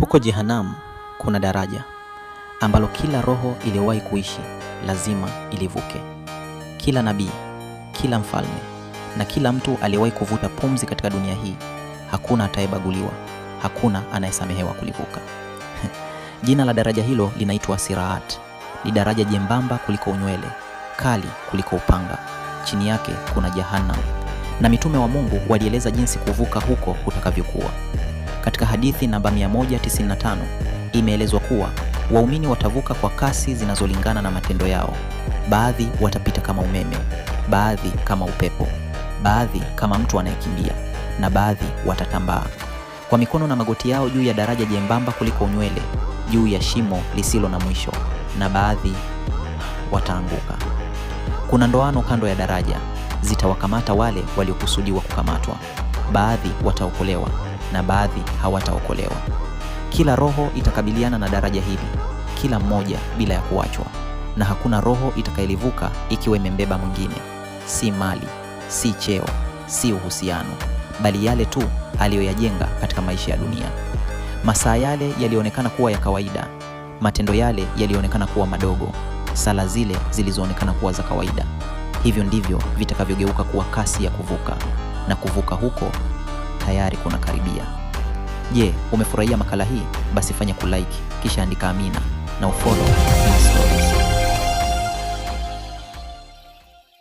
Huko Jehanamu kuna daraja ambalo kila roho iliyowahi kuishi lazima ilivuke. Kila nabii, kila mfalme na kila mtu aliyewahi kuvuta pumzi katika dunia hii, hakuna atayebaguliwa, hakuna anayesamehewa kulivuka. Jina la daraja hilo linaitwa Siraat. Ni daraja jembamba kuliko unywele, kali kuliko upanga. Chini yake kuna Jahannam, na mitume wa Mungu walieleza jinsi kuvuka huko kutakavyokuwa. Katika hadithi namba 195 imeelezwa kuwa waumini watavuka kwa kasi zinazolingana na matendo yao. Baadhi watapita kama umeme, baadhi kama upepo, baadhi kama mtu anayekimbia, na baadhi watatambaa kwa mikono na magoti yao juu ya daraja jembamba kuliko unywele, juu ya shimo lisilo na mwisho, na baadhi wataanguka. Kuna ndoano kando ya daraja, zitawakamata wale waliokusudiwa kukamatwa. Baadhi wataokolewa na baadhi hawataokolewa. Kila roho itakabiliana na daraja hili, kila mmoja bila ya kuachwa, na hakuna roho itakayelivuka ikiwa imembeba mwingine. Si mali, si cheo, si uhusiano, bali yale tu aliyoyajenga katika maisha ya dunia. Masaa yale yalionekana kuwa ya kawaida, matendo yale yalionekana kuwa madogo, sala zile zilizoonekana kuwa za kawaida. Hivyo ndivyo vitakavyogeuka kuwa kasi ya kuvuka, na kuvuka huko tayari kuna karibia. Je, umefurahia makala hii? Basi fanya kulike, kisha andika amina na ufollow.